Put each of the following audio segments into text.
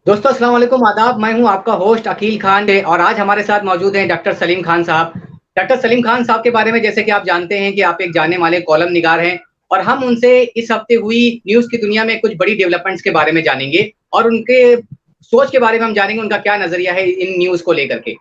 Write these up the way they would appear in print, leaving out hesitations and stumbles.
दोस्तों अस्सलाम वालेकुम आदाब। मैं हूं आपका होस्ट अकील खान और आज हमारे साथ मौजूद हैं डॉक्टर सलीम खान साहब। डॉक्टर सलीम खान साहब के बारे में जैसे कि आप जानते हैं कि आप एक जाने माने कॉलम निगार हैं और हम उनसे इस हफ्ते हुई न्यूज़ की दुनिया में कुछ बड़ी डेवलपमेंट्स के बारे में जानेंगे और उनके सोच के बारे में हम जानेंगे, उनका क्या नज़रिया है इन न्यूज़ को लेकर के।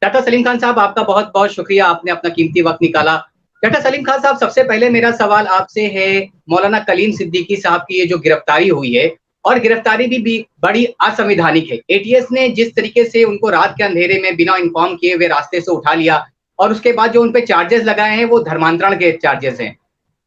डॉक्टर सलीम खान साहब, आपका बहुत-बहुत शुक्रिया, आपने अपना कीमती वक़्त निकाला। डॉक्टर सलीम खान साहब, सबसे पहले मेरा सवाल आपसे है, मौलाना कलीम सिद्दीकी साहब की ये जो गिरफ्तारी हुई है और गिरफ्तारी भी बड़ी असंवैधानिक है। एटीएस ने जिस तरीके से उनको रात के अंधेरे में बिना इन्फॉर्म किए हुए रास्ते से उठा लिया और उसके बाद जो उन पे चार्जेस लगाए हैं, वो धर्मांतरण के चार्जेस हैं।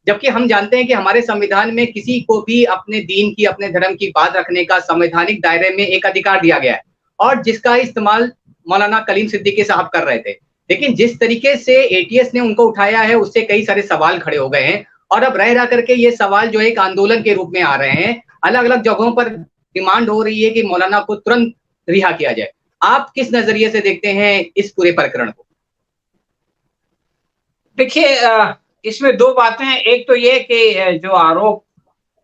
जबकि हम जानते हैं कि हमारे संविधान में किसी को भी अपने दीन की, अपने धर्म की बात रखने का संवैधानिक दायरे में एक अधिकार दिया गया है और जिसका इस्तेमाल मौलाना कलीम सिद्दीकी साहब कर रहे थे। लेकिन जिस तरीके से एटीएस ने उनको उठाया है, उससे कई सारे सवाल खड़े हो गए हैं और अब रह करके ये सवाल जो एक आंदोलन के रूप में आ रहे हैं। अलग-अलग जगहों पर डिमांड हो रही है कि मौलाना को तुरंत रिहा किया जाए। आप किस नज़रिए से देखते हैं इस पूरे प्रकरण को? देखिए, इसमें 2 बातें हैं। एक तो ये कि जो आरोप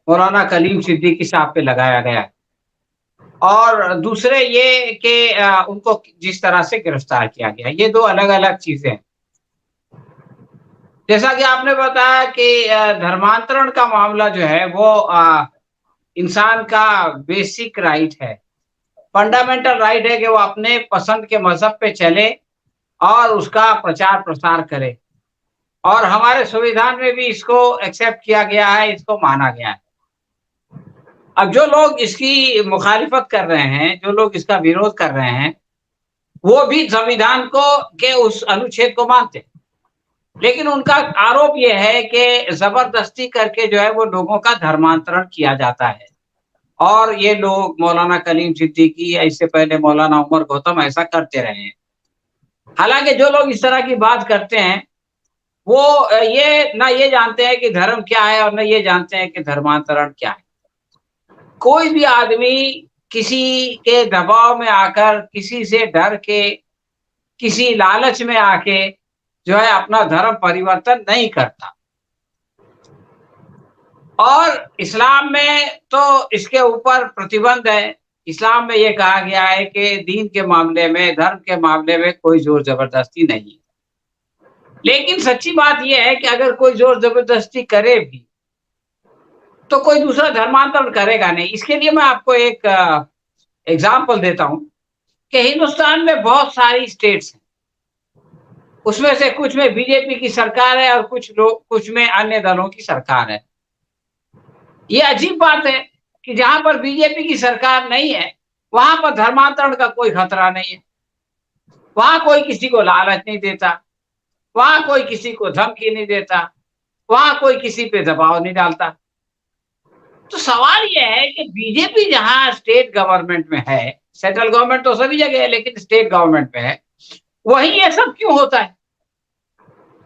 मौलाना कलीम सिद्दीकी साहब पे लगाया गया है और दूसरे ये कि उनको जिस तरह से गिरफ्तार किया गया, ये 2 अलग-अलग चीज़ें हैं। जैसा कि आपने बताया कि धर्मांतरण का मामला जो है वो इंसान का बेसिक राइट है, फंडामेंटल राइट है कि वो अपने पसंद के मज़हब पे चले और उसका प्रचार-प्रसार करे। और हमारे संविधान में भी इसको एक्सेप्ट किया गया है, इसको माना गया है। अब जो लोग इसकी मुखालिफत कर रहे हैं, जो लोग इसका विरोध कर रहे हैं, वो भी संविधान को के उस अनुच्छेद को मानते हैं। लेकिन उनका आरोप ये है कि ज़बरदस्ती करके जो है वो लोगों का धर्मांतरण किया जाता है। और ये लोग मौलाना कलीम सिद्दीकी या इससे पहले मौलाना उमर गौतम ऐसा करते रहे हैं। हालाँकि जो लोग इस तरह की बात करते हैं वो ये ना ये जानते हैं कि धर्म क्या है और ना ये जानते हैं कि धर्मांतरण क्या है। कोई भी आदमी किसी के दबाव में आकर, किसी से डर के, किसी लालच में आके जो है अपना धर्म परिवर्तन नहीं करता। और इस्लाम में तो इसके ऊपर प्रतिबंध है। इस्लाम में ये कहा गया है कि दीन के मामले में, धर्म के मामले में कोई ज़ोर-ज़बरदस्ती नहीं है। लेकिन सच्ची बात ये है कि अगर कोई ज़ोर-ज़बरदस्ती करे भी, तो कोई दूसरा धर्मांतरण करेगा नहीं। इसके लिए मैं आपको एक एग्ज़ाम्पल देता हूँ कि हिंदुस्तान में बहुत सारी स्टेट्स हैं। उसमें से कुछ में बीजेपी की सरकार है और कुछ में अन्य दलों की सरकार है। ये अजीब बात है कि जहाँ पर बीजेपी की सरकार नहीं है, वहाँ पर धर्मांतरण का कोई खतरा नहीं है। वहाँ कोई किसी को लालच नहीं देता, वहाँ कोई किसी को धमकी नहीं देता, वहाँ कोई किसी पे दबाव नहीं डालता। तो सवाल ये है कि बीजेपी जहाँ स्टेट गवर्नमेंट में है, सेंट्रल गवर्नमेंट तो सभी जगह है लेकिन स्टेट गवर्नमेंट में है, वहीं ये सब क्यों होता है?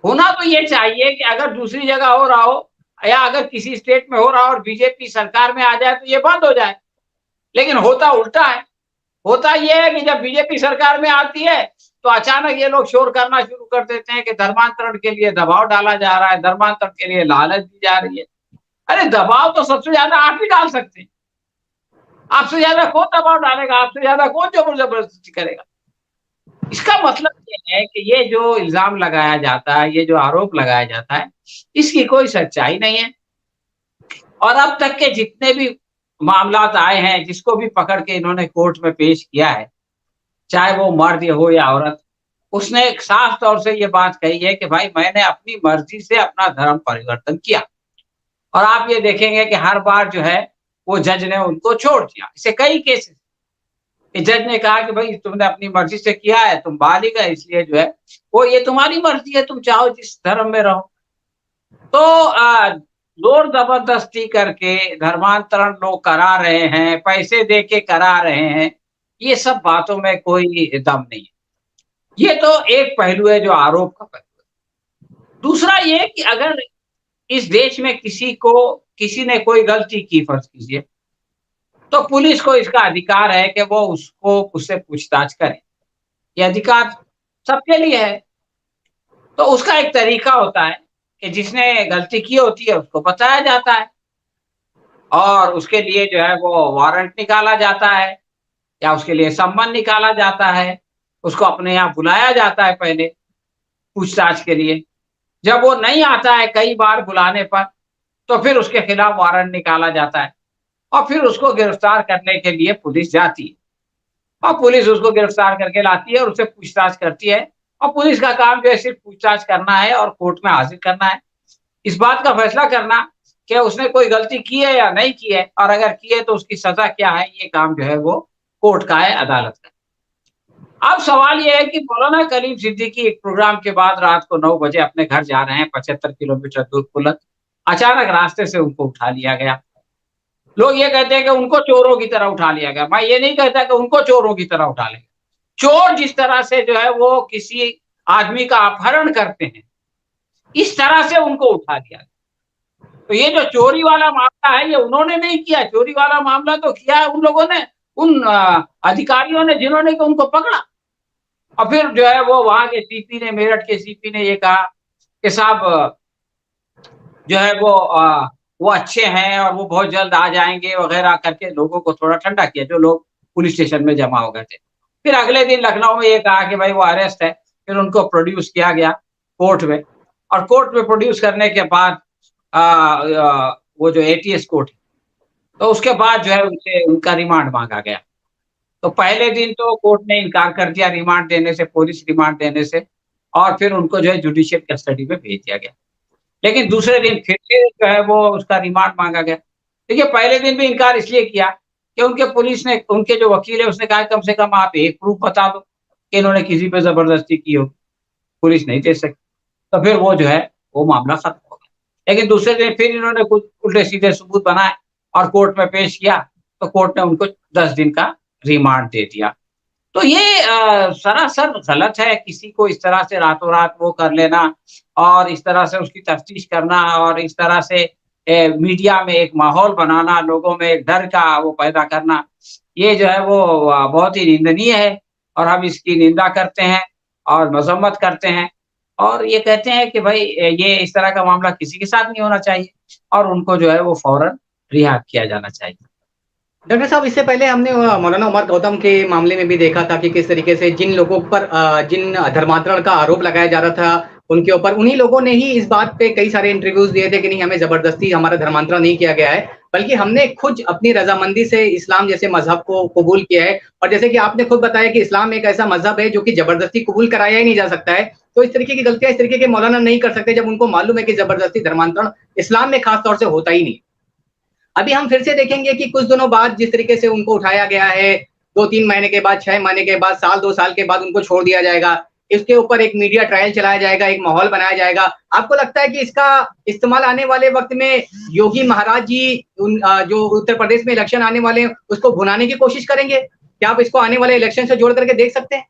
होना तो ये चाहिए कि अगर दूसरी जगह हो रहा हो या अगर किसी स्टेट में हो रहा हो और बीजेपी सरकार में आ जाए तो ये बंद हो जाए। लेकिन होता उल्टा है। होता ये है कि जब बीजेपी सरकार में आती है, तो अचानक ये लोग शोर करना शुरू कर देते हैं कि धर्मांतरण के लिए दबाव डाला जा रहा है, धर्मांतरण के लिए लालच दी जा रही है। अरे दबाव तो सबसे ज़्यादा आप ही डाल सकते हैं। आपसे ज़्यादा कौन दबाव डालेगा? आपसे ज़्यादा कौन ज़बरदस्ती करेगा? इसका मतलब ये है कि ये जो इल्ज़ाम लगाया जाता है, ये जो आरोप लगाया जाता है, इसकी कोई सच्चाई नहीं है। और अब तक के जितने भी मामलात आए हैं, जिसको भी पकड़ के इन्होंने कोर्ट में पेश किया है, चाहे वो मर्द हो या औरत, उसने एक साफ तौर से ये बात कही है कि भाई मैंने अपनी मर्ज़ी से अपना धर्म परिवर्तन किया। और आप ये देखेंगे कि हर बार जो है, वो जज ने उनको छोड़ दिया। ऐसे कई केसेस कि जज ने कहा कि भाई तुमने अपनी मर्ज़ी से किया है, तुम बालिग है इसलिए जो है, वो ये तुम्हारी मर्ज़ी है, तुम चाहो जिस धर्म में रहो। तो ज़ोर ज़बरदस्ती करके धर्मांतरण लोग करा रहे हैं, पैसे दे के करा रहे हैं, ये सब बातों में कोई दम नहीं है। ये तो एक पहलू है जो आरोप का पहलू है। दूसरा ये कि अगर इस देश में किसी ने कोई गलती की फर्ज कीजिए, तो पुलिस को इसका अधिकार है कि वो उससे पूछताछ करे। ये अधिकार सबके लिए है। तो उसका एक तरीका होता है कि जिसने गलती की होती है उसको बताया जाता है और उसके लिए जो है वो वारंट निकाला जाता है या उसके लिए सम्मन निकाला जाता है। उसको अपने यहाँ बुलाया जाता है पहले पूछताछ के लिए। जब वो नहीं आता है कई बार बुलाने पर, तो फिर उसके खिलाफ वारंट निकाला जाता है और फिर उसको गिरफ्तार करने के लिए पुलिस जाती है और पुलिस उसको गिरफ्तार करके लाती है और उससे पूछताछ करती है और पुलिस का काम जो है सिर्फ पूछताछ करना है और कोर्ट में हाजिर करना है। इस बात का फैसला करना कि उसने कोई गलती की है या नहीं की है और अगर की है तो उसकी सज़ा क्या है, ये काम जो है वो कोर्ट का है, अदालत का। अब सवाल ये है कि मौलाना कलीम सिद्दीकी एक प्रोग्राम के बाद रात को 9 बजे अपने घर जा रहे हैं 75 किलोमीटर दूर पुलक। अचानक रास्ते से उनको उठा लिया गया। लोग ये कहते हैं कि उनको चोरों की तरह उठा लिया गया। मैं ये नहीं कहता कि उनको चोरों की तरह उठा लें। चोर जिस तरह से जो है वो किसी आदमी का अपहरण करते हैं, इस तरह से उनको उठा लिया। तो ये जो चोरी वाला मामला है ये उन्होंने नहीं किया, चोरी वाला मामला तो किया है उन लोगों ने, उन अधिकारियों ने जिन्होंने कि उनको पकड़ा। और फिर जो है वो वहाँ के सीपी ने, मेरठ के सीपी ने ये कहा कि साहब जो है वो अच्छे हैं और वो बहुत जल्द आ जाएँगे वगैरह करके लोगों को थोड़ा ठंडा किया, जो लोग पुलिस स्टेशन में जमा हो गए थे। फिर अगले दिन लखनऊ में ये कहा कि भाई वो अरेस्ट है, फिर उनको प्रोड्यूस किया गया कोर्ट में और कोर्ट में प्रोड्यूस करने के बाद वो जो एटीएस कोर्ट, तो उसके बाद जो है उनसे उनका रिमांड माँगा गया। तो पहले दिन तो कोर्ट ने इनकार कर दिया रिमांड देने से, पुलिस रिमांड देने से और फिर उनको जो है जुडिशियल कस्टडी में भेज दिया गया। लेकिन दूसरे दिन फिर से जो है वो उसका रिमांड माँगा गया। देखिए पहले दिन भी इनकार इसलिए किया कि उनके जो वकील है उसने कहा कम से कम आप एक प्रूफ बता दो कि इन्होंने किसी पे ज़बरदस्ती की हो, पुलिस नहीं दे सकती। तो फिर वो जो है वो मामला खत्म हो गया। लेकिन दूसरे दिन फिर इन्होंने कुछ उल्टे-सीधे सबूत बनाए और कोर्ट में पेश किया, तो कोर्ट ने उनको 10 दिन का रिमांड दे दिया। तो ये सरासर गलत है किसी को इस तरह से रातों-रात वो कर लेना और इस तरह से उसकी तफ्तीश करना और इस तरह से मीडिया में एक माहौल बनाना, लोगों में एक डर का वो पैदा करना, ये जो है वो बहुत ही निंदनीय है और हम इसकी निंदा करते हैं और मज़म्मत करते हैं और ये कहते हैं कि भई ये इस तरह का मामला किसी के साथ नहीं होना चाहिए और उनको जो है वो फ़ौरन रिहा किया जाना चाहिए। डॉक्टर साहब, इससे पहले हमने मौलाना उमर गौतम के मामले में भी देखा था कि किस तरीके से जिन लोगों पर जिन धर्मांतरण का आरोप लगाया जा रहा था, उनके ऊपर उन्हीं लोगों ने ही इस बात पे कई सारे इंटरव्यूज़ दिए थे कि नहीं, हमें ज़बरदस्ती हमारा धर्मांतरण नहीं किया गया है, बल्कि हमने खुद अपनी रज़ामंदी से इस्लाम जैसे मज़हब को कबूल किया है। और जैसे कि आपने खुद बताया कि इस्लाम एक ऐसा मज़हब है जो कि ज़बरदस्ती कबूल कराया ही नहीं जा सकता है। तो इस तरीके की गलतियाँ इस तरीके के मौलाना नहीं कर सकते जब उनको मालूम है कि ज़बरदस्ती धर्मांतरण इस्लाम में ख़ास तौर से होता ही नहीं। अभी हम फिर से देखेंगे कि कुछ दिनों बाद जिस तरीके से उनको उठाया गया है, 2-3 महीने के बाद, 6 महीने के बाद, साल 2 साल के बाद उनको छोड़ दिया जाएगा। इसके ऊपर एक मीडिया ट्रायल चलाया जाएगा, एक माहौल बनाया जाएगा। आपको लगता है कि इसका इस्तेमाल आने वाले वक़्त में योगी महाराज जी जो उत्तर प्रदेश में इलेक्शन आने वाले हैं, उसको भुनाने की कोशिश करेंगे? क्या आप इसको आने वाले इलेक्शन से जोड़ करके देख सकते हैं?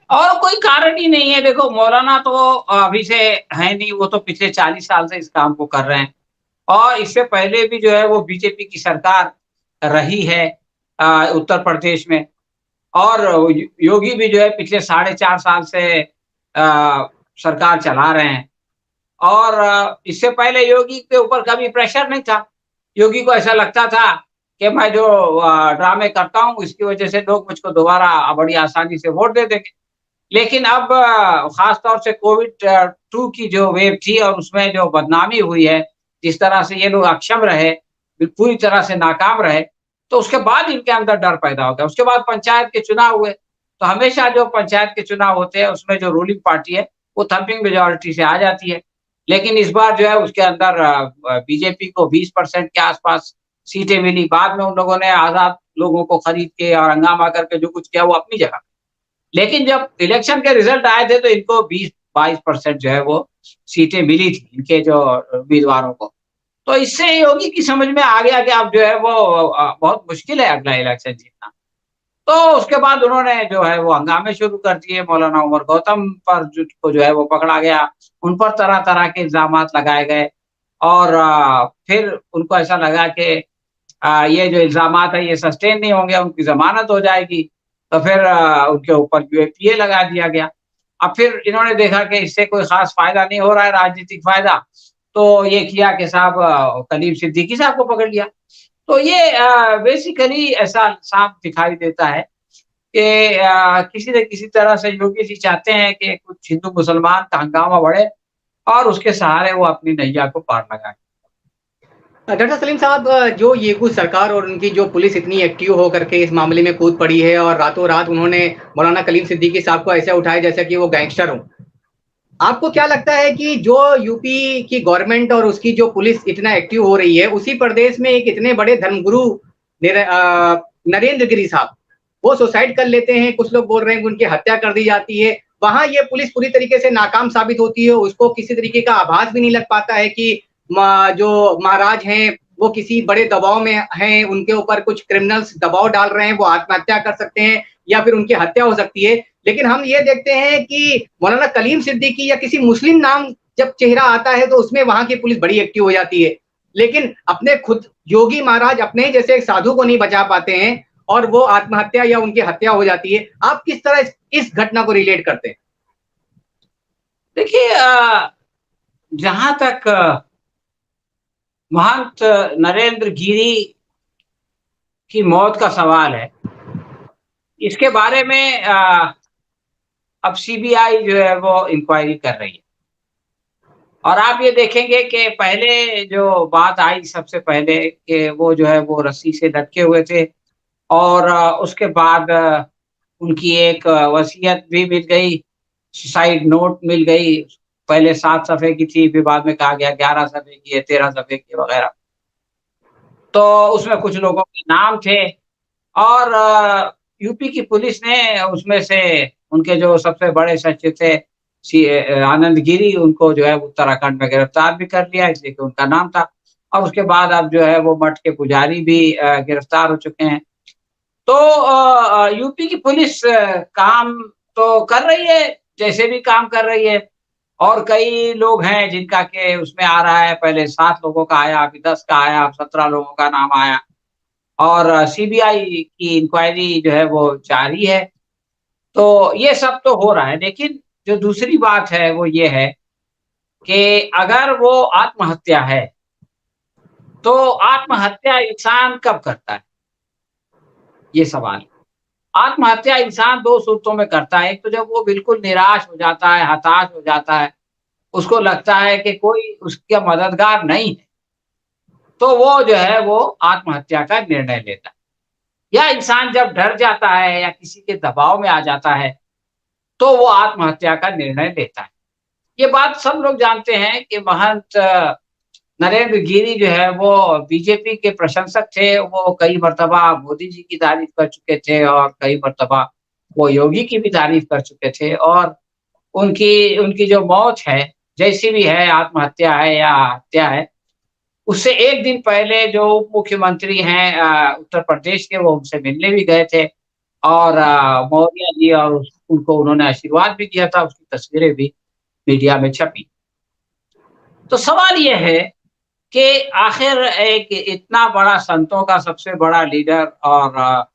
और कोई कारण ही नहीं है। देखो मौलाना तो अभी से है नहीं, वो तो पिछले 40 साल से इस काम को कर रहे हैं और इससे पहले भी जो है वो बीजेपी की सरकार रही है उत्तर प्रदेश में और योगी भी जो है पिछले 4.5 साल से सरकार चला रहे हैं और इससे पहले योगी के ऊपर कभी प्रेशर नहीं था। योगी को ऐसा लगता था कि मैं जो ड्रामे करता हूँ इसकी वजह से लोग मुझको दोबारा बड़ी आसानी से वोट दे देंगे। लेकिन अब ख़ास तौर से कोविड 2 की जो वेव थी और उसमें जो बदनामी हुई है, जिस तरह से ये लोग अक्षम रहे, पूरी तरह से नाकाम रहे, तो उसके बाद इनके अंदर डर पैदा हो गया। उसके बाद पंचायत के चुनाव हुए, तो हमेशा जो पंचायत के चुनाव होते हैं उसमें जो रूलिंग पार्टी है, वो थंपिंग मेजॉरिटी से आ जाती है। लेकिन इस बार जो है उसके अंदर बीजेपी को 20% के आस-पास सीटें मिली। बाद में उन लोगों ने आज़ाद लोगों को खरीद के और हंगामा करके जो कुछ किया वो अपनी जगह। लेकिन जब इलेक्शन के रिजल्ट आए थे तो इनको 20-22% जो है वो सीटें मिली थी इनके जो उम्मीदवारों को। तो इससे योगी की समझ में आ गया कि अब जो है वो बहुत मुश्किल है अगला इलेक्शन जीतना। तो तो उसके बाद उन्होंने जो है वो हंगामे शुरू कर दिए, मौलाना उमर गौतम पर को जो है वो पकड़ा गया, उन पर तरह-तरह के इल्ज़ामात लगाए गए और फिर उनको ऐसा लगा कि ये जो इल्ज़ामात है ये सस्टेन नहीं होंगे, उनकी ज़मानत हो जाएगी, तो फिर उनके ऊपर यूएपीए लगा दिया गया। अब फिर इन्होंने देखा कि इससे कोई ख़ास फ़ायदा नहीं हो रहा है, राजनीतिक फ़ायदा, तो ये किया कि साहब कलीम सिद्दीकी साहब को पकड़ लिया। तो ये बेसिकली ऐसा साफ दिखाई देता है कि किसी न किसी तरह से योगी जी चाहते हैं कि कुछ हिंदू मुसलमान का हंगामा बढ़े और उसके सहारे वो अपनी नैया को पार लगाएँ। डॉक्टर सलीम साहब, जो ये कुछ सरकार और उनकी जो पुलिस इतनी एक्टिव होकर के इस मामले में कूद पड़ी है और रातों रात उन्होंने मौलाना कलीम सिद्दीकी साहब को ऐसे उठाया जैसा कि वो गैंगस्टर हों। आपको क्या लगता है कि जो यूपी की गवर्नमेंट और उसकी जो पुलिस इतना एक्टिव हो रही है, उसी प्रदेश में एक इतने बड़े धर्मगुरु नरेंद्र गिरी साहब, वो सुसाइड कर लेते हैं, कुछ लोग बोल रहे हैं कि उनकी हत्या कर दी जाती है। वहाँ ये पुलिस पूरी तरीके से नाकाम साबित होती है, उसको किसी तरीके का आभास भी नहीं लग पाता है कि जो महाराज हैं, वो किसी बड़े दबाव में हैं, उनके ऊपर कुछ क्रिमिनल्स दबाव डाल रहे हैं, वो आत्महत्या कर सकते हैं या फिर उनकी हत्या हो सकती है। लेकिन हम ये देखते हैं कि मौलाना कलीम सिद्दीकी या किसी मुस्लिम नाम जब चेहरा आता है तो उसमें वहां की पुलिस बड़ी एक्टिव हो जाती है। लेकिन अपने खुद योगी महाराज अपने ही जैसे एक साधु को नहीं बचा पाते हैं और वो आत्महत्या या उनकी हत्या हो जाती है। आप किस तरह इस घटना को रिलेट करते हैं? देखिए जहाँ तक महंत नरेंद्र गिरी की मौत का सवाल है, इसके बारे में अब सीबीआई जो है वो इंक्वायरी कर रही है और आप ये देखेंगे कि पहले जो बात आई सबसे पहले कि वो जो है वो रस्सी से लटके हुए थे और उसके बाद उनकी एक वसीयत भी मिल गई, सुसाइड नोट मिल गई। पहले 7 सफ़े की थी, फिर बाद में कहा गया 11 सफ़े की है, 13 सफ़े की वगैरह। तो उसमें कुछ लोगों के नाम थे और यूपी की पुलिस ने उसमें से उनके जो सबसे बड़े सचिव थे आनंद गिरी, उनको जो है उत्तराखंड में गिरफ्तार भी कर लिया इसलिए कि उनका नाम था और उसके बाद अब जो है वो मठ के पुजारी भी गिरफ्तार हो चुके हैं। तो यूपी की पुलिस काम तो कर रही है, जैसे भी काम कर रही है और कई लोग हैं जिनका के उसमें आ रहा है, पहले 7 लोगों का आया, फिर 10 का आया, अब 17 लोगों का नाम आया और सीबीआई की इंक्वायरी जो है वो जारी है। तो ये सब तो हो रहा है, लेकिन जो दूसरी बात है वो ये है कि अगर वो आत्महत्या है, तो आत्महत्या इंसान कब करता है? ये सवाल है। आत्महत्या इंसान 2 सूरतों में करता है, एक तो जब वो बिल्कुल निराश हो जाता है, हताश हो जाता है, उसको लगता है कि कोई उसका मददगार नहीं है, तो वो जो है वो आत्महत्या का निर्णय लेता है। या इंसान जब डर जाता है या किसी के दबाव में आ जाता है, तो वो आत्महत्या का निर्णय लेता है। ये बात सब लोग जानते हैं कि महंत नरेंद्र गिरी जो है वो बीजेपी के प्रशंसक थे, वो कई मर्तबा मोदी जी की तारीफ़ कर चुके थे और कई मर्तबा वो योगी की भी तारीफ़ कर चुके थे और उनकी उनकी जो मौत है, जैसी भी है आत्महत्या है या हत्या है, उससे 1 दिन पहले जो उप मुख्यमंत्री हैं उत्तर प्रदेश के, वो उनसे मिलने भी गए थे और मौर्य जी और उनको उन्होंने आशीर्वाद भी दिया था, उसकी तस्वीरें भी मीडिया में छपी। तो सवाल ये है कि आखिर एक इतना बड़ा संतों का सबसे बड़ा लीडर और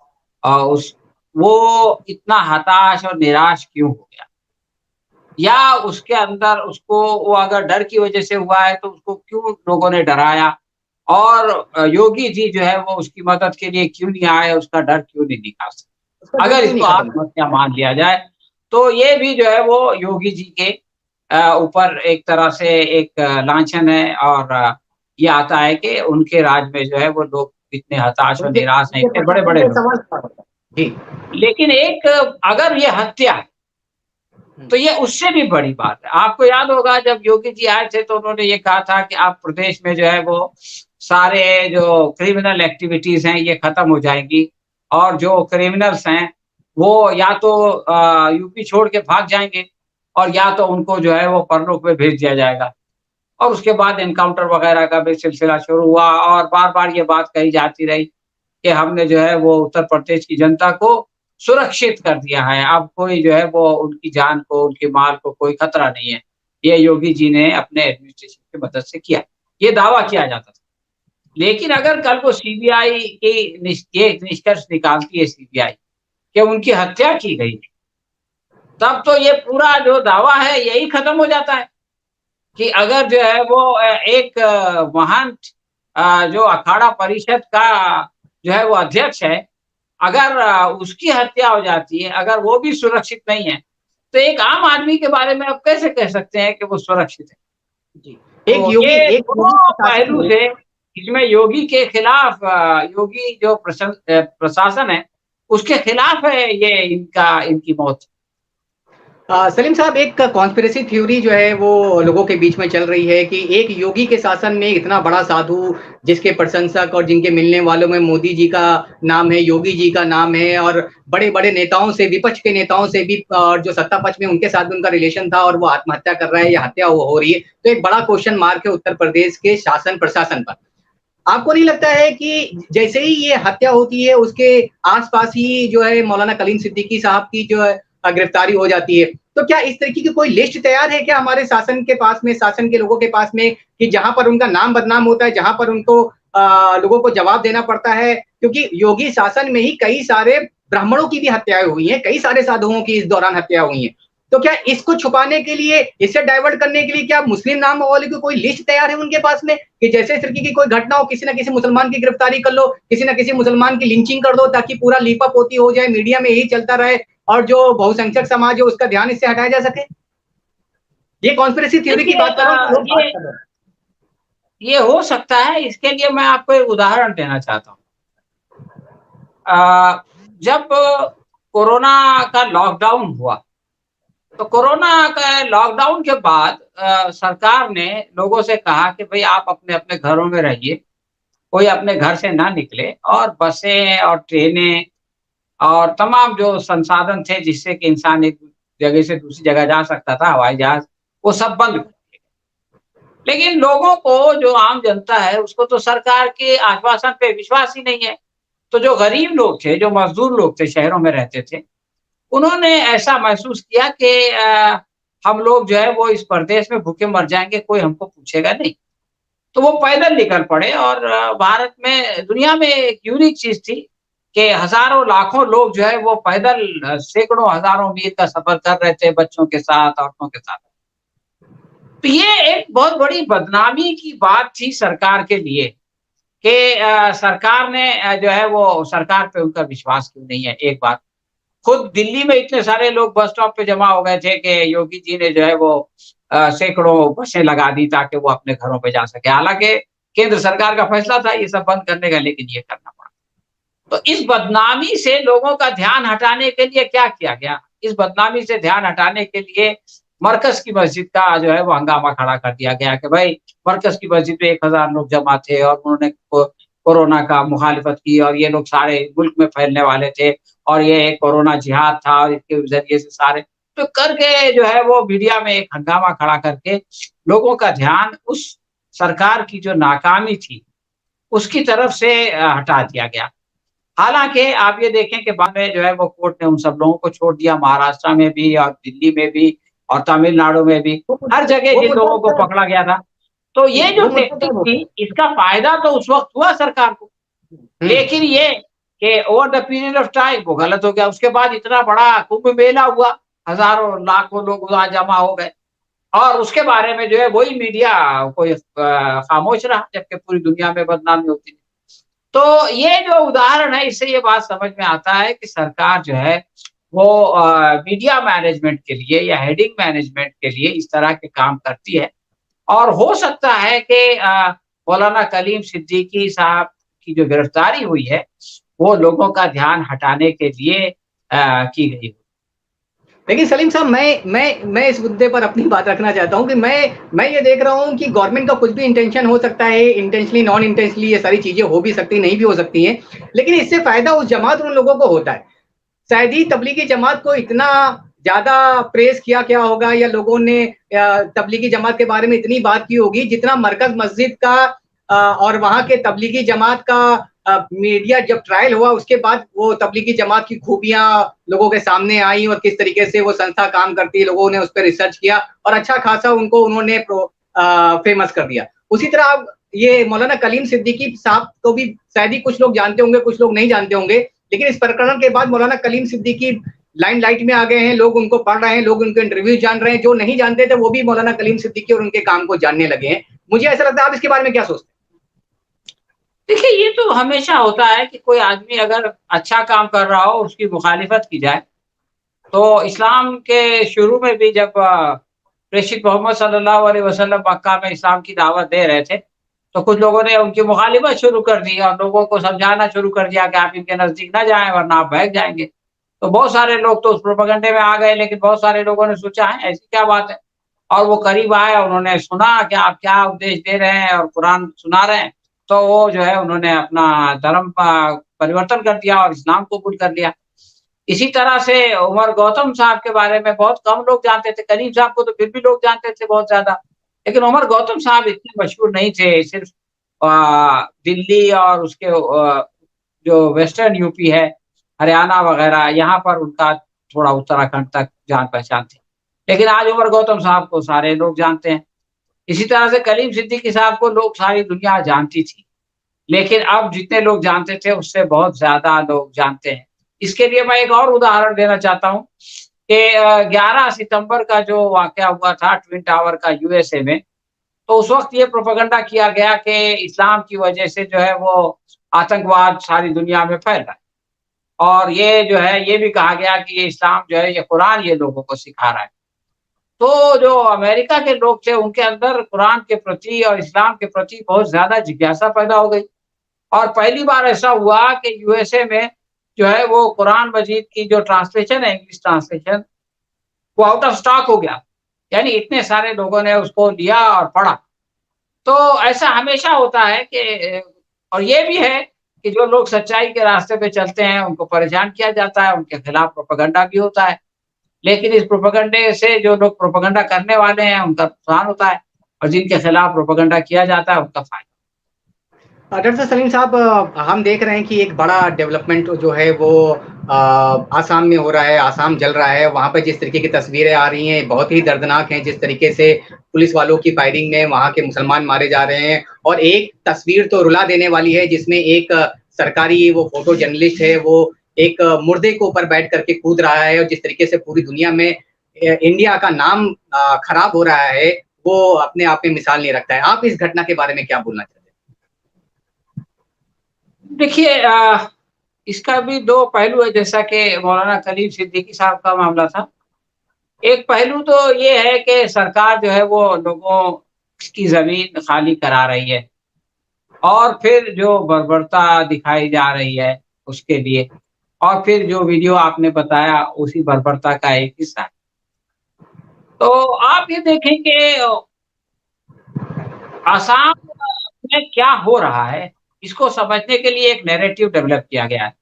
उस वो इतना हताश और निराश क्यों हो गया? या उसके अंदर उसको वो अगर डर की वजह से हुआ है तो उसको क्यों लोगों ने डराया? और योगी जी जो है वो उसकी मदद के लिए क्यों नहीं आए, उसका डर क्यों नहीं निकाल उसका सके? डर अगर क्यों नहीं इसको खत्म? आत्महत्या मान लिया जाए, तो ये भी जो है वो योगी जी के ऊपर एक तरह से एक लांछन है और ये आता है कि उनके राज में जो है वो लोग इतने हताश और उनके निराश हैं, उनके इतने प्रशासन बड़े-बड़े पे लोग। सवाल खड़ा होता है। जी। लेकिन एक अगर ये हत्या है, हुँ। तो ये उससे भी बड़ी बात है। आपको याद होगा जब योगी जी आए थे तो उन्होंने ये कहा था कि आप प्रदेश में जो है वो सारे जो क्रिमिनल एक्टिविटीज़ हैं ये खत्म हो जाएँगी और जो क्रिमिनल्स हैं वो या तो यूपी छोड़ के भाग जाएँगे और या तो उनको जो है वो परलोक में भेज दिया जाएगा। और उसके बाद एनकाउंटर वगैरह का भी सिलसिला शुरू हुआ और बार-बार ये बात कही जाती रही कि हमने जो है वो उत्तर प्रदेश की जनता को सुरक्षित कर दिया है। अब कोई जो है वो उनकी जान को, उनके माल को कोई खतरा नहीं है। ये योगी जी ने अपने एडमिनिस्ट्रेशन की मदद से किया। ये दावा किया जाता था। लेकिन अगर कल को सीबीआई की ये निष्कर्ष निकालती है सीबीआई कि उनकी हत्या की गई, तब तो ये पूरा जो दावा है यही खत्म हो जाता है कि अगर जो है वो एक महान जो अखाड़ा परिषद का जो है वो अध्यक्ष है, अगर उसकी हत्या हो जाती है, अगर वो भी सुरक्षित नहीं है, तो एक आम आदमी के बारे में आप कैसे कह सकते हैं कि वो सुरक्षित है? जी। तो ये दोनों पहलू से इसमें योगी के खिलाफ योगी जो प्रशासन है, उसके खिलाफ है ये इनकी मौत। सलीम साहब, एक कॉन्स्पिरेसी थ्योरी जो है वो लोगों के बीच में चल रही है कि एक योगी के शासन में इतना बड़ा साधु जिसके प्रशंसक और जिनके मिलने वालों में मोदी जी का नाम है, योगी जी का नाम है, और बड़े बड़े नेताओं से, विपक्ष के नेताओं से भी, और जो सत्ता पक्ष में उनके साथ भी उनका रिलेशन था, और वो आत्महत्या कर रहा है या हत्या हो रही है, तो एक बड़ा क्वेश्चन मार्क है उत्तर प्रदेश के शासन प्रशासन पर। आपको नहीं लगता है कि जैसे ही ये हत्या होती है उसके आसपास ही जो है मौलाना कलीम सिद्दीकी साहब की जो है गिरफ्तारी हो जाती है, तो क्या इस तरीके की कोई लिस्ट तैयार है क्या हमारे शासन के पास में, शासन के लोगों के पास में, कि जहां पर उनका नाम बदनाम होता है, जहां पर उनको लोगों को जवाब देना पड़ता है? क्योंकि योगी शासन में ही कई सारे ब्राह्मणों की भी हत्याएं हुई हैं, कई सारे साधुओं की इस दौरान हत्या हुई हैं, तो क्या इसको छुपाने के लिए, इससे डाइवर्ट करने के लिए क्या मुस्लिम नाम वाले की कोई लिस्ट तैयार है उनके पास में कि जैसे इस तरीके की कोई घटना हो, किसी ना किसी मुसलमान की गिरफ्तारी कर लो, किसी ना किसी मुसलमान की लिंचिंग कर दो, ताकि पूरा लीपअप होती हो जाए, मीडिया में यही चलता रहे और जो बहुसंख्यक समाज है उसका ध्यान इससे हटाया जा सके? ये कॉन्स्पिरेसी थ्योरी की बात कर रहा हूं। ये हो सकता है। इसके लिए मैं आपको एक उदाहरण देना चाहता हूँ। जब कोरोना का लॉकडाउन हुआ, तो कोरोना का लॉकडाउन के बाद सरकार ने लोगों से कहा कि भाई आप अपने अपने घरों में रहिए, कोई अपने घर से ना निकले, और बसें और ट्रेनें और तमाम जो संसाधन थे जिससे कि इंसान एक जगह से दूसरी जगह जा सकता था, हवाई जहाज, वो सब बंद कर दिए। लेकिन लोगों को, जो आम जनता है, उसको तो सरकार के आश्वासन पे विश्वास ही नहीं है। तो जो गरीब लोग थे, जो मजदूर लोग थे, शहरों में रहते थे, उन्होंने ऐसा महसूस किया कि हम लोग जो है वो इस प्रदेश में भूखे मर जाएँगे, कोई हमको पूछेगा नहीं। तो वो पैदल निकल पड़े, और भारत में, दुनिया में एक यूनिक चीज़ थी कि हज़ारों लाखों लोग जो है वो पैदल सैकड़ों हज़ारों मील का सफ़र कर रहे थे, बच्चों के साथ, औरतों के साथ। तो ये एक बहुत बड़ी बदनामी की बात थी सरकार के लिए कि सरकार ने जो है वो, सरकार पे उनका विश्वास क्यों नहीं है, एक बात। खुद दिल्ली में इतने सारे लोग बस स्टॉप पे जमा हो गए थे कि योगी जी ने जो है वो सैकड़ों बसें लगा दी ताकि वो अपने घरों पे जा सके। हालाँकि केंद्र सरकार का फैसला था ये सब बंद करने का, लेकिन ये करना पड़ा। तो इस बदनामी से लोगों का ध्यान हटाने के लिए क्या किया गया? इस बदनामी से ध्यान हटाने के लिए मरकज़ की मस्जिद का जो है वो हंगामा खड़ा कर दिया गया कि भाई मरकज़ की मस्जिद में 1000 लोग जमा थे और उन्होंने कोरोना का मुखालिफत की, और ये लोग सारे मुल्क में फैलने वाले थे, और ये एक कोरोना जिहाद था, और इसके ज़रिए से सारे तो करके जो है वो मीडिया में एक हंगामा खड़ा करके लोगों का ध्यान उस सरकार की जो नाकामी थी, उसकी तरफ से हटा दिया गया। हालाँकि आप ये देखें कि बाद में जो है वो कोर्ट ने उन सब लोगों को छोड़ दिया, महाराष्ट्र में भी और दिल्ली में भी और तमिलनाडु में भी, हर जगह जिन लोगों को पकड़ा गया था। तो ये जो टेक्निक थी, इसका फ़ायदा तो उस वक़्त हुआ सरकार को, लेकिन ये कि over the period of time वो गलत हो गया। उसके बाद इतना बड़ा कुंभ मेला हुआ, हज़ारों लाखों लोग वहाँ जमा हो गए, और उसके बारे में जो है वही मीडिया कोई खामोश रहा, जबकि पूरी दुनिया में बदनामी होती थी। तो ये जो उदाहरण है, इससे ये बात समझ में आता है कि सरकार जो है वो मीडिया मैनेजमेंट के लिए या हेडिंग मैनेजमेंट के लिए इस तरह के काम करती है। और हो सकता है कि मौलाना कलीम सिद्दीकी साहब की जो गिरफ्तारी हुई है, वो लोगों का ध्यान हटाने के लिए की गई। लेकिन सलीम साहब, मैं इस मुद्दे पर अपनी बात रखना चाहता हूँ कि मैं ये देख रहा हूँ कि गवर्नमेंट का कुछ भी इंटेंशन हो सकता है, इंटेंशनली, नॉन इंटेंशनली, ये सारी चीजें हो भी सकती, नहीं भी हो सकती हैं, लेकिन इससे फायदा उस जमात उन लोगों को होता है। शायद ही तबलीगी जमात को इतना ज्यादा प्रेस किया क्या होगा, या लोगों ने तबलीगी जमात के बारे में इतनी बात की होगी, जितना मरकज मस्जिद का और वहां के तबलीगी जमात का मीडिया जब ट्रायल हुआ उसके बाद वो तबलीगी जमात की खूबियां लोगों के सामने आई और किस तरीके से वो संस्था काम करती है, लोगों ने उस पर रिसर्च किया और अच्छा खासा उन्होंने फेमस कर दिया। उसी तरह आप ये मौलाना कलीम सिद्दीकी साहब को भी शायद ही कुछ लोग जानते होंगे, कुछ लोग नहीं जानते होंगे, लेकिन इस प्रकरण के बाद मौलाना कलीम सिद्दीकी लाइमलाइट में आ गए हैं, लोग उनको पढ़ रहे हैं, लोग उनके इंटरव्यू जान रहे हैं, जो नहीं जानते थे वो भी मौलाना कलीम सिद्दीकी और उनके काम को जानने लगे हैं। मुझे ऐसा लगता है, आप इसके बारे में क्या सोचते हैं? देखिए, ये तो हमेशा होता है कि कोई आदमी अगर अच्छा काम कर रहा हो, उसकी मुखालिफत की जाए। तो इस्लाम के शुरू में भी जब प्रेषित मोहम्मद सल्लल्लाहु अलैहि वसल्लम मक्का में इस्लाम की दावत दे रहे थे, तो कुछ लोगों ने उनकी मुखालिफत शुरू कर दी और लोगों को समझाना शुरू कर दिया कि आप इनके नज़दीक ना जाएँ वरना आप बहक जाएँगे। तो बहुत सारे लोग तो उस प्रोपेगेंडे में आ गए, लेकिन बहुत सारे लोगों ने सोचा है ऐसी क्या बात है? और वो करीब आए, उन्होंने सुना कि आप क्या उपदेश दे रहे हैं और कुरान सुना रहे हैं, तो वो जो है उन्होंने अपना धर्म परिवर्तन कर दिया और इस्लाम कबूल कर लिया। इसी तरह से उमर गौतम साहब के बारे में बहुत कम लोग जानते थे, कलीम साहब को तो फिर भी लोग जानते थे बहुत ज़्यादा। लेकिन उमर गौतम साहब इतने मशहूर नहीं थे, सिर्फ़ दिल्ली और उसके जो वेस्टर्न यूपी है, हरियाणा वग़ैरह यहाँ पर उनका थोड़ा उत्तराखंड तक जान-पहचान थी। लेकिन आज उमर गौतम साहब को सारे लोग जानते हैं। इसी तरह से कलीम सिद्दीकी साहब को लोग सारी दुनिया जानती थी। लेकिन अब जितने लोग जानते थे उससे बहुत ज़्यादा लोग जानते हैं। इसके लिए मैं एक और उदाहरण देना चाहता हूँ कि 11 सितंबर का जो वाक़या हुआ था ट्विन टावर का यूएसए में, तो उस वक़्त ये प्रोपेगेंडा किया गया कि इस्लाम की वजह से जो है वो आतंकवाद सारी दुनिया में फैल रहा है। और ये जो है ये भी कहा गया कि ये इस्लाम जो है ये कुरान ये लोगों को सिखा रहा है। तो जो अमेरिका के लोग थे उनके अंदर कुरान के प्रति और इस्लाम के प्रति बहुत ज़्यादा जिज्ञासा पैदा हो गई। और पहली बार ऐसा हुआ कि यूएसए में जो है वो कुरान मजीद की जो ट्रांसलेशन है, इंग्लिश ट्रांसलेशन, वो आउट ऑफ स्टॉक हो गया। यानी इतने सारे लोगों ने उसको लिया और पढ़ा। तो ऐसा हमेशा होता है कि और ये भी है कि जो लोग सच्चाई के रास्ते पे चलते हैं, उनको परेशान किया जाता है, उनके खिलाफ प्रोपेगेंडा भी होता है। लेकिन इस प्रोपेगेंडे से जो लोग प्रोपेगेंडा करने वाले हैं, उनका नुकसान होता है और जिनके खिलाफ प्रोपेगेंडा किया जाता है, उनका फ़ायदा। डॉक्टर सलीम साहब, हम देख रहे हैं कि एक बड़ा डेवलपमेंट जो है वो आसाम में हो रहा है, आसाम जल रहा है। वहाँ पे जिस तरीके की तस्वीरें आ रही हैं बहुत ही दर्दनाक हैं, जिस तरीके से पुलिस वालों की फायरिंग में वहाँ के मुसलमान मारे जा रहे हैं। और एक तस्वीर तो रुला देने वाली है जिसमें एक सरकारी वो फोटो जर्नलिस्ट है, वो एक मुर्दे के ऊपर बैठ करके कूद रहा है और जिस तरीके से पूरी दुनिया में इंडिया का नाम खराब हो रहा है, वो अपने आप में मिसाल नहीं रखता है। आप इस घटना के बारे में क्या बोलना चाहते हैं? देखिए, इसका भी 2 पहलू है जैसा कि मौलाना कलीम सिद्दीकी साहब का मामला था। एक पहलू तो ये है कि सरकार जो है वो लोगों की ज़मीन खाली करा रही है और फिर जो बर्बरता दिखाई जा रही है उसके लिए, और फिर जो वीडियो आपने बताया उसी बर्बरता का एक हिस्सा है। तो आप ये देखें कि आसाम में क्या हो रहा है, इसको समझने के लिए एक नैरेटिव डेवलप किया गया है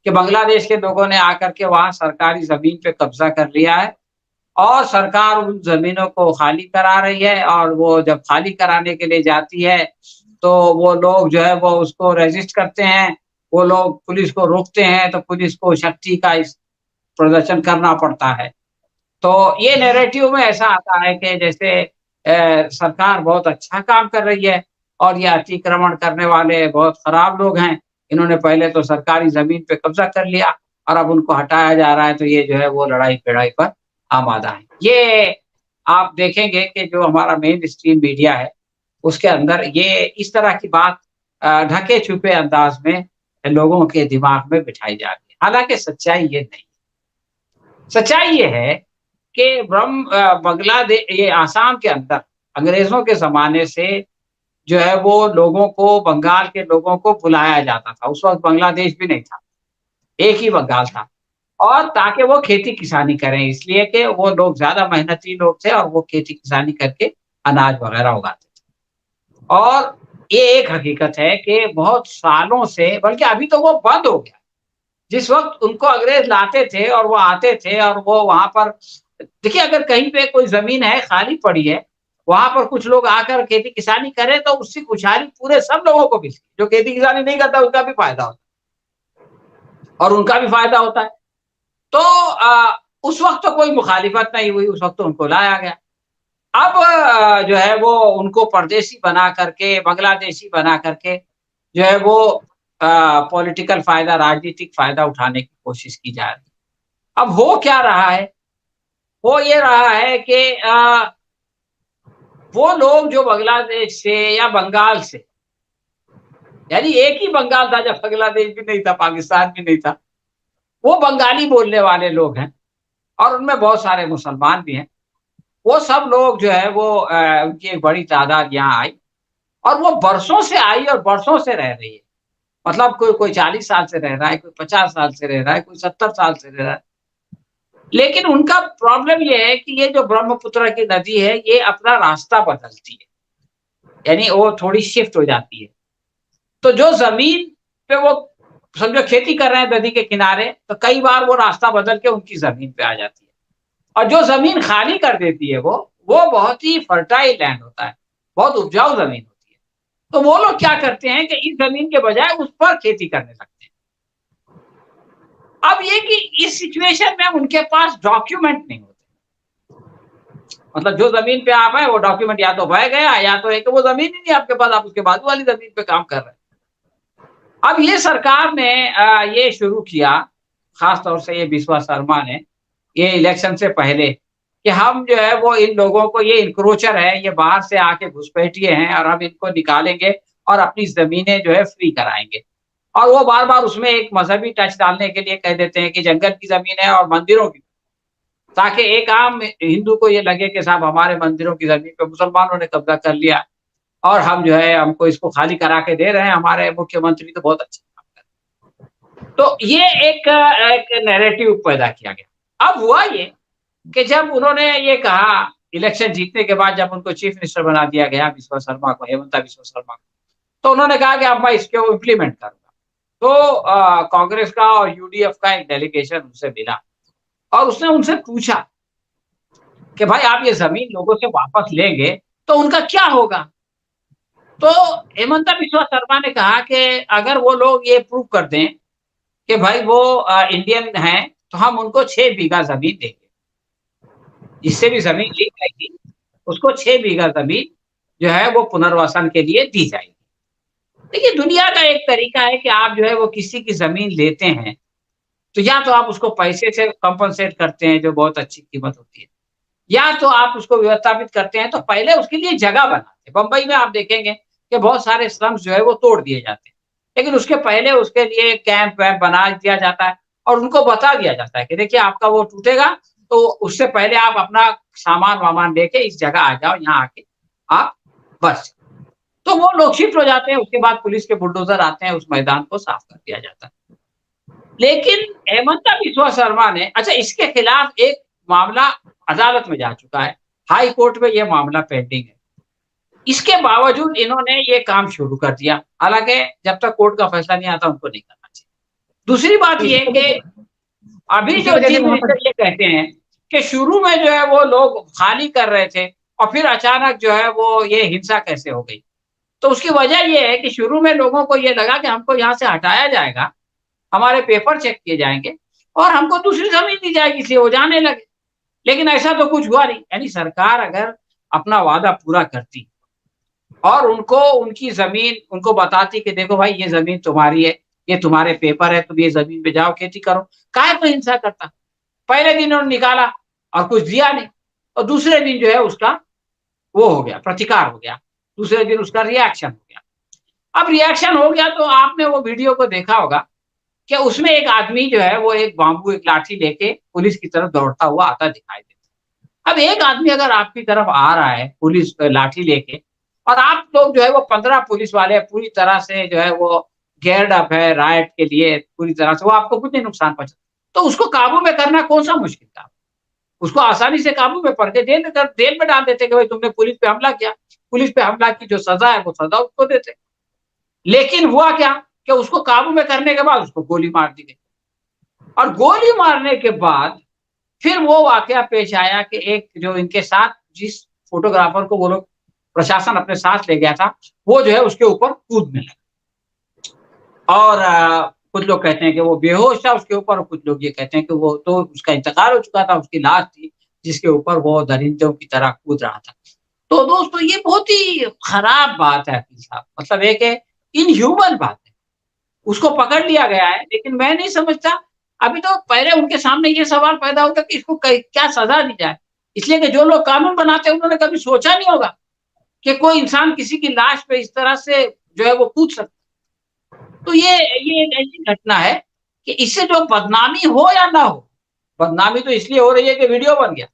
कि बांग्लादेश के लोगों ने आकर के वहाँ सरकारी ज़मीन पे कब्ज़ा कर लिया है और सरकार उन ज़मीनों को खाली करा रही है और वो जब खाली कराने के लिए जाती है, तो वो लोग जो है वो उसको रेज़िस्ट करते हैं, वो लोग पुलिस को रोकते हैं, तो पुलिस को शक्ति का इस प्रदर्शन करना पड़ता है। तो ये नैरेटिव में ऐसा आता है कि जैसे सरकार बहुत अच्छा काम कर रही है और ये अतिक्रमण करने वाले बहुत खराब लोग हैं। इन्होंने पहले तो सरकारी ज़मीन पे कब्ज़ा कर लिया और अब उनको हटाया जा रहा है, तो ये जो है वो लड़ाई-भिड़ाई पर आमादा है। ये आप देखेंगे कि जो हमारा मेन स्ट्रीम मीडिया है, उसके अंदर ये इस तरह की बात ढके-छुपे अंदाज़ में लोगों के दिमाग में बिठाई जा रही है। हालाँकि सच्चाई ये नहीं। सच्चाई ये है कि ये आसाम के अंदर अंग्रेज़ों के ज़माने से जो है वो लोगों को, बंगाल के लोगों को बुलाया जाता था। उस वक़्त बांग्लादेश भी नहीं था, एक ही बंगाल था। और ताकि वो खेती-किसानी करें, इसलिए कि वो लोग ज़्यादा मेहनती लोग थे और वो खेती-किसानी करके अनाज वग़ैरह उगाते थे। और ये एक हकीकत है कि बहुत सालों से, बल्कि अभी तो वो बंद हो गया। जिस वक़्त उनको अंग्रेज़ लाते थे और वो आते थे और वो वहाँ पर देखिए, अगर कहीं पे कोई ज़मीन है, खाली पड़ी है वहां पर कुछ लोग आकर खेती किसानी करें तो उसकी खुशहाली पूरे सब लोगों को मिलती है। जो खेती किसानी नहीं करता उसका भी फायदा होता है और उनका भी फायदा होता है। तो उस वक्त तो कोई मुखालिफत नहीं हुई, उस वक्त तो उनको लाया गया। अब जो है वो उनको परदेशी बना करके, बांग्लादेशी बना करके जो है वो पॉलिटिकल फायदा, राजनीतिक फायदा उठाने की कोशिश की जा रही है। अब हो क्या रहा है? हो ये रहा है कि वो लोग जो बांग्लादेश से या बंगाल से, यानी एक ही बंगाल था जब बांग्लादेश भी नहीं था, पाकिस्तान भी नहीं था, वो बंगाली बोलने वाले लोग हैं और उनमें बहुत सारे मुसलमान भी हैं। वो सब लोग जो है वो उनकी एक बड़ी तादाद यहाँ आई और वो बरसों से आई और बरसों से रह रही है। मतलब कोई 40 साल से रह रहा है, कोई 50 साल से रह रहा है, कोई 70 साल से रह रहा है। लेकिन उनका प्रॉब्लम ये है कि ये जो ब्रह्मपुत्र की नदी है, ये अपना रास्ता बदलती है, यानी वो थोड़ी शिफ्ट हो जाती है। तो जो ज़मीन पे वो समझो खेती कर रहे हैं नदी के किनारे, तो कई बार वो रास्ता बदल के उनकी ज़मीन पे आ जाती है। और जो ज़मीन खाली कर देती है वो बहुत ही फर्टाइल लैंड होता है, बहुत उपजाऊ ज़मीन होती है। तो वो लोग क्या करते हैं कि इस ज़मीन के बजाय उस पर खेती करने लगते हैं। अब ये कि इस सिचुएशन में उनके पास डॉक्यूमेंट नहीं होते। मतलब जो ज़मीन पे आप हैं वो डॉक्यूमेंट या तो बह गया या तो है कि वो ज़मीन ही नहीं आपके पास, आप उसके बाजू वाली ज़मीन पे काम कर रहे हैं। अब ये सरकार ने ये शुरू किया, खास तौर से ये बिस्वा शर्मा ने, ये इलेक्शन से पहले, कि हम जो है वो इन लोगों को, ये इंक्रोचर है, ये बाहर से आके घुसपैठिए हैं और हम इनको निकालेंगे और अपनी ज़मीनें जो है फ्री कराएँगे। और वो बार-बार उसमें एक मज़हबी टच डालने के लिए कह देते हैं कि जंगल की ज़मीन है और मंदिरों की, ताकि एक आम हिंदू को ये लगे कि साहब हमारे मंदिरों की ज़मीन पे मुसलमानों ने कब्ज़ा कर लिया और हम जो है हमको इसको खाली करा के दे रहे हैं, हमारे मुख्यमंत्री तो बहुत अच्छे काम कर रहे हैं। तो ये एक नैरेटिव पैदा किया गया। अब हुआ ये कि जब उन्होंने ये कहा, इलेक्शन जीतने के बाद जब उनको चीफ मिनिस्टर बना दिया गया बिस्वा शर्मा को, हेमंता बिस्वा शर्मा को, तो उन्होंने कहा कि अब मैं इसको इम्प्लीमेंट करूँगा। तो कांग्रेस का और यूडीएफ का एक डेलीगेशन उनसे मिला और उसने उनसे पूछा कि भाई आप ये ज़मीन लोगों से वापस लेंगे तो उनका क्या होगा? तो हेमंता बिस्वा शर्मा ने कहा कि अगर वो लोग ये प्रूव कर दें कि भाई वो इंडियन हैं, तो हम उनको 6 बीघा ज़मीन देंगे। जिससे भी ज़मीन ली जाएगी, उसको 6 बीघा ज़मीन जो है वो पुनर्वसन के लिए दी जाएगी। देखिए, दुनिया का एक तरीका है कि आप जो है वो किसी की ज़मीन लेते हैं, तो या तो आप उसको पैसे से कम्पेंसेट करते हैं, जो बहुत अच्छी कीमत होती है, या तो आप उसको व्यवस्थापित करते हैं, तो पहले उसके लिए जगह बनाते हैं। बम्बई में आप देखेंगे कि बहुत सारे स्लम्स जो है वो तोड़ दिए जाते हैं, लेकिन उसके पहले उसके लिए कैंप वैम्प बना दिया जाता है और उनको बता दिया जाता है कि देखिए आपका वो टूटेगा, तो उससे पहले आप अपना सामान-वामान लेके इस जगह आ जाओ, यहाँ आके आप बस। तो वो लोग शिफ्ट हो जाते हैं, उसके बाद पुलिस के बुलडोज़र आते हैं, उस मैदान को साफ कर दिया जाता है। लेकिन हेमंता बिस्वा शर्मा ने, अच्छा, इसके खिलाफ एक मामला अदालत में जा चुका है, हाई कोर्ट में ये मामला पेंडिंग है। इसके बावजूद इन्होंने ये काम शुरू कर दिया, हालाँकि जब तक कोर्ट का फैसला नहीं आता उनको नहीं करना चाहिए। दूसरी बात ये है कि अभी इसी जो वजह से चीफ वहाँ पर मिनिस्टर ये कहते हैं कि शुरू में जो है वो लोग खाली कर रहे थे और फिर अचानक जो है वो ये हिंसा कैसे हो गई? तो उसकी वजह ये है कि शुरू में लोगों को ये लगा कि हमको यहाँ से हटाया जाएगा, हमारे पेपर चेक किए जाएँगे और हमको दूसरी ज़मीन दी जाएगी, इसलिए वो जाने लगे। लेकिन ऐसा तो कुछ हुआ नहीं। यानी सरकार अगर अपना वादा पूरा करती और उनको उनकी ज़मीन उनको बताती कि देखो भाई ये ज़मीन तुम्हारी है, ये तुम्हारे पेपर है, तुम ये ज़मीन पे जाओ खेती करो, काहे को हिंसा करता? पहले दिन उन्होंने निकाला और कुछ दिया नहीं और दूसरे दिन जो है उसका वो हो गया, प्रतिकार हो गया। दूसरे दिन उसका रिएक्शन हो गया। अब रिएक्शन हो गया तो आपने वो वीडियो को देखा होगा कि उसमें एक आदमी जो है वो एक बाम्बू, एक लाठी लेके पुलिस की तरफ दौड़ता हुआ आता दिखाई देता है। अब एक आदमी अगर आपकी तरफ आ रहा है पुलिस लाठी लेके और आप लोग जो है वो 15 पुलिस वाले पूरी तरह से जो है वो गियर्ड अप है राइट के लिए पूरी तरह से, वो आपको कुछ नहीं नुकसान पहुँचा, तो उसको काबू में करना कौन-सा मुश्किल था? उसको आसानी से काबू में करके जेल में डाल देते कि भाई तुमने पुलिस पे हमला किया, पुलिस पे हमला की जो सज़ा है वो सज़ा उसको देते। लेकिन हुआ क्या कि उसको काबू में करने के बाद उसको गोली मार दी गई और गोली मारने के बाद फिर वो वाक़या पेश आया कि एक जो इनके साथ जिस फोटोग्राफर को वो लोग प्रशासन अपने साथ ले गया था, वो जो है उसके ऊपर कूदने लगा। और कुछ लोग कहते हैं कि वो बेहोश था उसके ऊपर, और कुछ लोग ये कहते हैं कि वो तो उसका इंतकाल हो चुका था, उसकी लाश थी जिसके ऊपर वो दरिंदों की तरह कूद रहा था। तो दोस्तों ये बहुत ही खराब बात है हकीम साहब, मतलब एक इनह्यूमन बात है। उसको पकड़ लिया गया है, लेकिन मैं नहीं समझता, अभी तो पहले उनके सामने ये सवाल पैदा होता कि इसको क्या सजा दी जाए। इसलिए कि जो लोग कानून बनाते हैं उन्होंने कभी सोचा नहीं होगा कि कोई इंसान किसी की लाश पे इस तरह से जो है वो कूद सकता। तो ये एक ऐसी घटना है कि इससे जो बदनामी हो या ना हो, बदनामी तो इसलिए हो रही है कि वीडियो बन गया,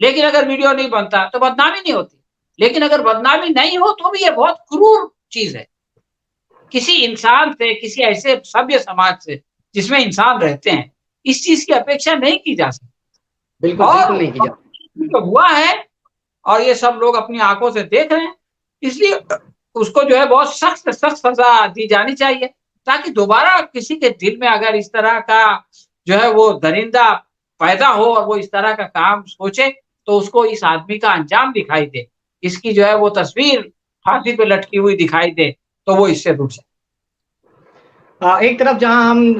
लेकिन अगर वीडियो नहीं बनता तो बदनामी नहीं होती। लेकिन अगर बदनामी नहीं हो तो भी ये बहुत क्रूर चीज है। किसी इंसान से, किसी ऐसे सभ्य समाज से जिसमें इंसान रहते हैं, इस चीज की अपेक्षा नहीं की जा सकती। बिल्कुल और बिल्कुल नहीं की जा जो हुआ है और ये सब लोग अपनी आंखों से देख रहे हैं, इसलिए उसको जो है बहुत सख्त सख्त सजा दी जानी चाहिए, ताकि दोबारा किसी के दिल में अगर इस तरह का जो है वो दरिंदा पैदा हो और वो इस तरह का काम सोचे, तो उसको इस आदमी का अंजाम दिखाई दे, इसकी जो है वो तस्वीर फांसी पे लटकी हुई दिखाई दे, तो वो इससे रुक जाए। एक तरफ जहां हम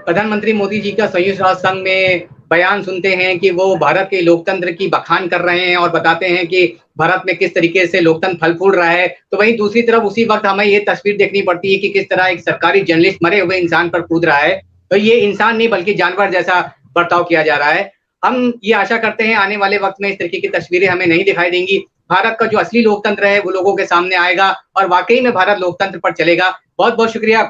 प्रधानमंत्री मोदी जी का संयुक्त राष्ट्र संघ में बयान सुनते हैं कि वो भारत के लोकतंत्र की बखान कर रहे हैं और बताते हैं कि भारत में किस तरीके से लोकतंत्र फल फूल रहा है, तो वहीं दूसरी तरफ उसी वक्त हमें ये तस्वीर देखनी पड़ती है कि किस तरह एक सरकारी जर्नलिस्ट मरे हुए इंसान पर कूद रहा है। तो ये इंसान नहीं बल्कि जानवर जैसा बर्ताव किया जा रहा है। हम ये आशा करते हैं आने वाले वक्त में इस तरीके की तस्वीरें हमें नहीं दिखाई देंगी। भारत का जो असली लोकतंत्र है वो लोगों के सामने आएगा और वाकई में भारत लोकतंत्र पर चलेगा। बहुत बहुत शुक्रिया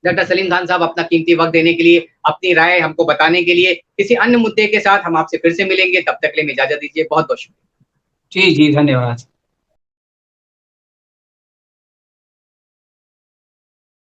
डॉक्टर सलीम खान साहब अपना कीमती वक्त देने के लिए, अपनी राय हमको बताने के लिए। किसी अन्य मुद्दे के साथ हम आपसे फिर से मिलेंगे, तब तक के लिए इजाजत दीजिए। बहुत बहुत शुक्रिया। जी, जी, धन्यवाद।